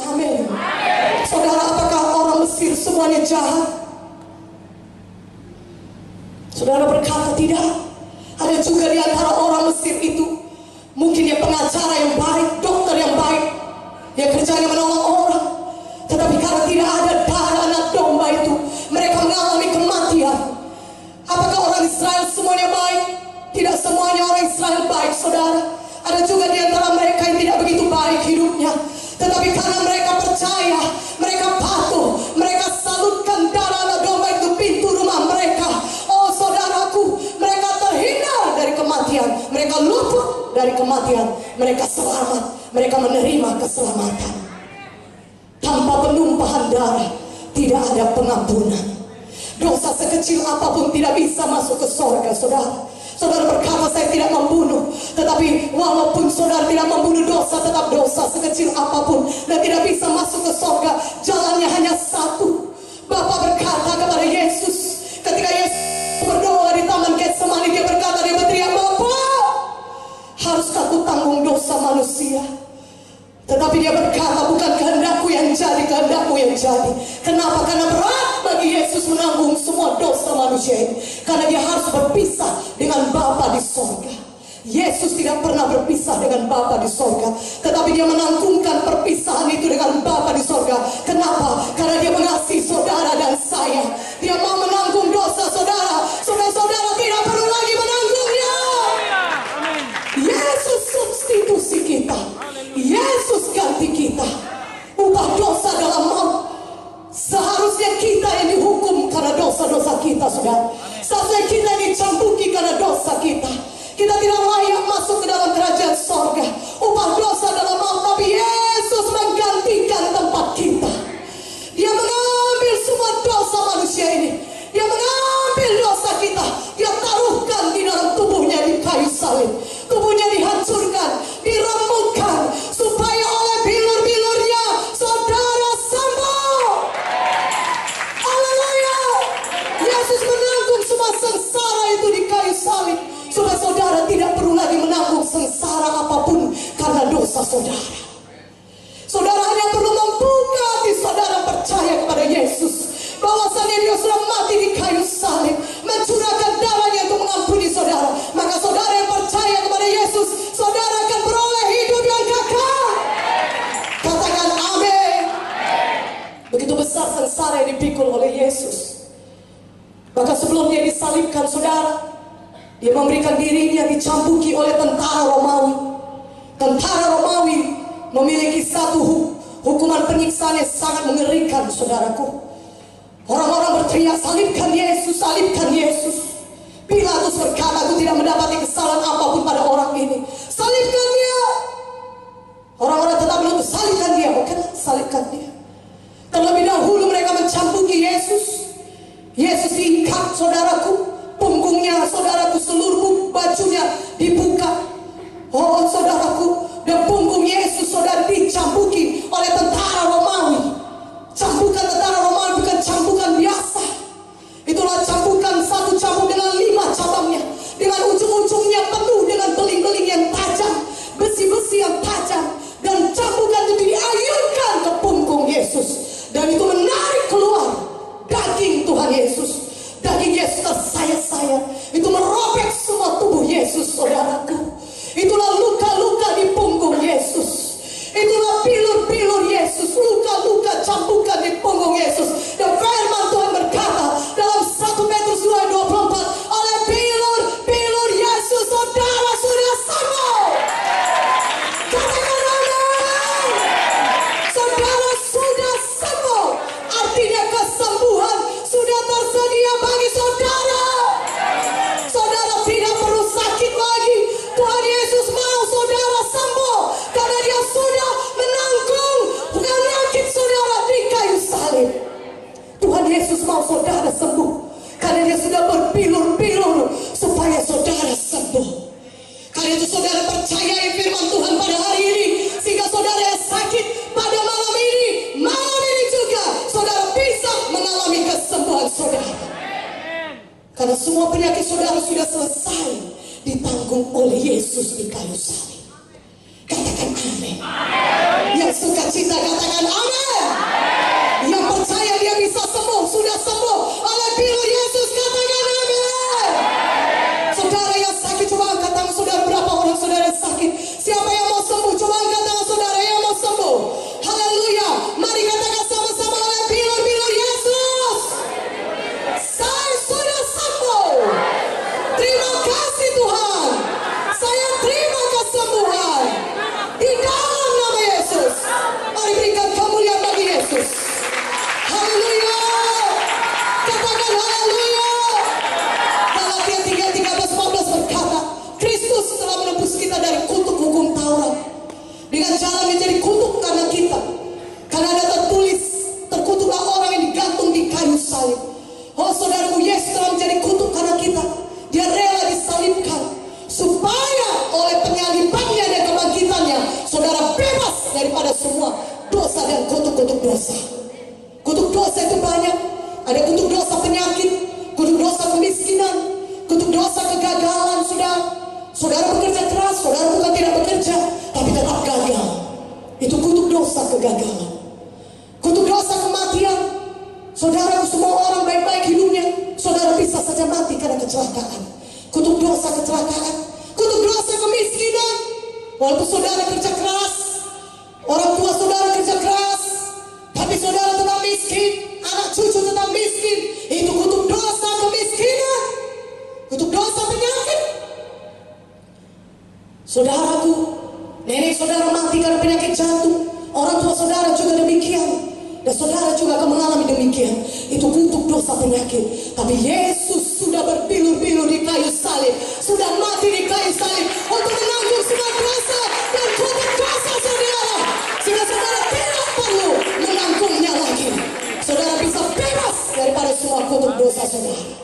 Amin. Saudara, apakah orang Mesir semuanya jahat? Saudara berkata tidak. Ada juga di antara orang Mesir itu, mungkin dia pengacara yang baik, dokter yang baik, dia kerjanya menolong orang. Tetapi karena tidak ada darah anak domba itu, mereka mengalami kematian. Apakah orang Israel semuanya baik? Tidak semuanya orang Israel baik, saudara. Ada juga di antara mereka yang tidak begitu baik hidupnya. Tetapi karena mereka percaya, mereka patuh, mereka salutkan darah anak domba itu pintu rumah mereka. Oh saudaraku, mereka terhindar dari kematian, mereka luput dari kematian, mereka selamat, mereka menerima keselamatan. Tanpa penumpahan darah tidak ada pengampunan. Dosa sekecil apapun tidak bisa masuk ke surga, saudara. Saudara berkata saya tidak membunuh, tetapi walaupun saudara tidak membunuh, dosa tetap dosa sekecil apapun dan tidak bisa masuk ke surga. Jalannya hanya satu. Bapa berkata kepada Yesus ketika Yesus berdoa di taman Getsemani, dia berkata, dia berteriak, Bapa, haruskah aku tanggung dosa manusia? Tetapi dia berkata, bukan kehendakku yang jadi, kehendakmu yang jadi. Kenapa? Karena berat bagi Yesus menanggung semua dosa manusia ini. Karena dia harus berpisah dengan Bapa di sorga. Yesus tidak pernah berpisah dengan Bapa di sorga, tetapi dia menanggungkan perpisahan itu dengan Bapa di sorga. Kenapa? Karena dia mengasihi saudara dan saya. Dia mau menanggung dosa saudara. Saudara-saudara tidak perlu lagi menanggungnya. Yesus substitusi kita. Yesus ganti kita. Upah dosa dalam maut. Seharusnya kita yang dihukum karena dosa-dosa kita, saudara. Seharusnya kita yang dicambuki karena dosa kita. Kita tidak layak masuk ke dalam kerajaan sorga. Upah dosa dalam maut, tapi Yesus menggantikan tempat kita. Dia mengambil semua dosa manusia ini. Dia mengambil dosa kita. Dia taruhkan di dalam tubuhnya di kayu salib. Tubuhnya dihancurkan, diremukkan, supaya oleh bilur-bilurnya saudara sembuh. Haleluya. Yesus menanggung semua sengsara itu di kayu salib, supaya saudara tidak perlu lagi menanggung sengsara apapun karena dosa saudara. Saudara hanya perlu membuka hati saudara, percaya kepada Yesus bahwasannya dia sudah mati di kayu salib, mencurahkan darahnya untuk mengampuni saudara. Maka saudara yang percaya kepada Yesus, saudara akan beroleh hidup yang kekal. Katakan amin. Begitu besar sengsara yang dipikul oleh Yesus. Maka sebelum dia disalibkan, saudara, dia memberikan dirinya dicambuki oleh tentara Romawi. Tentara Romawi memiliki satu hukuman penyiksaan yang sangat mengerikan, saudaraku. Orang-orang berteriak, salibkan Yesus, salibkan Yesus. Pilatus berkata, aku tidak mendapati kesalahan apapun pada orang ini. Salibkan dia. Orang-orang tetap menuntut, salibkan dia. Bukan, salibkan dia. Terlebih dahulu mereka mencambuki Yesus. Yesus diikat, saudaraku. Punggungnya, saudaraku, seluruh bajunya dibuka. Oh, saudaraku, dan punggung Yesus, saudara, dicambuki oleh tentara Romawi. Cambukan tentara Romawi bukan cambukan biasa. Itulah cambukan, satu cambuk dengan 5 cabangnya, dengan ujung-ujungnya penuh dengan beling-beling yang tajam, besi-besi yang tajam. Dan cambukan itu diayunkan ke punggung Yesus, dan itu menarik keluar daging Tuhan Yesus. Daging Yesus tersayat-sayat, itu merobek semua tubuh Yesus, saudaraku. Itulah luka-luka di punggung Yesus. Itulah pilur-pilur Yesus, luka-luka cambukan di punggung Yesus. Dan firman Tuhan berkata dalam 1 Petrus 2:24, oleh pilur-pilur Yesus saudara sudah sembuh. Katakan amin. Saudara sudah sembuh. Artinya kesembuhan sudah tersedia bagi saudara. Saudara tidak perlu sakit lagi. Tuhan Yesus mau saudara sembuh, karena dia sudah menanggung penyakit saudara di kayu salib. Tuhan Yesus mau saudara sembuh, karena dia sudah berpilur-pilur supaya saudara sembuh. Karena itu saudara percayai firman Tuhan pada hari ini, sehingga saudara yang sakit pada malam ini juga saudara bisa mengalami kesembuhan saudara. Karena semua penyakit saudara sudah selesai ditanggung oleh Yesus di kayu salib. Katakan amin. yang sukacita, katakan amin. Yang percaya dia bisa sembuh, sudah sembuh oleh pilur Yesus, katakan amin. Saudara yang sakit, coba angkat tangan saudara. Berapa orang saudara yang sakit? Siapa yang mau sembuh? Coba angkat tangan saudara yang mau sembuh. Haleluya. Mari katakan sama-sama, oleh pilur Yesus, saya sudah sembuh. Terima kasih Tuhan. Saya terima kesembuhan di dalam nama Yesus. Mari berikan kemuliaan bagi Yesus. Haleluya. Katakan haleluya. Galatia 3:13-14 berkata, Kristus telah menebus kita dari kutuk hukum Taurat dengan jalan menjadi kutuk karena kita. Karena ada tertulis, terkutuklah orang yang digantung di kayu salib. Oh saudaraku, Yesus telah menjadi kutuk karena kita. Dia rela disalibkan supaya oleh penyalibannya dan kebangkitannya saudara bebas daripada semua dosa dan kutuk-kutuk dosa. Kutuk dosa itu banyak. Ada kutuk dosa penyakit, kutuk dosa kemiskinan, kutuk dosa kegagalan. Saudara bekerja keras, saudara bukan tidak bekerja, tapi tetap gagal. Itu kutuk dosa kegagalan. Kutuk dosa kematian. Saudara, semua orang baik-baik hidupnya, saudara bisa saja mati karena kecelakaan. Kutuk dosa kecelakaan. Kutuk dosa kemiskinan. Walaupun saudara kerja keras, orang tua saudara kerja keras, tapi saudara tetap miskin, anak cucu tetap miskin. Itu kutuk dosa kemiskinan, kutuk dosa penyakit. Saudaraku, nenek saudara mati karena penyakit jantung, orang tua saudara juga demikian, dan saudara juga akan mengalami demikian. Itu kutuk dosa penyakit. Tapi Yesus sudah berbilur-bilur di kayu salib, sudah mati di kayu salib untuk menanggung semua dosa dan kutuk dosa saudara, sehingga saudara tidak perlu menanggungnya lagi. Saudara bisa bebas daripada semua kutuk dosa saudara.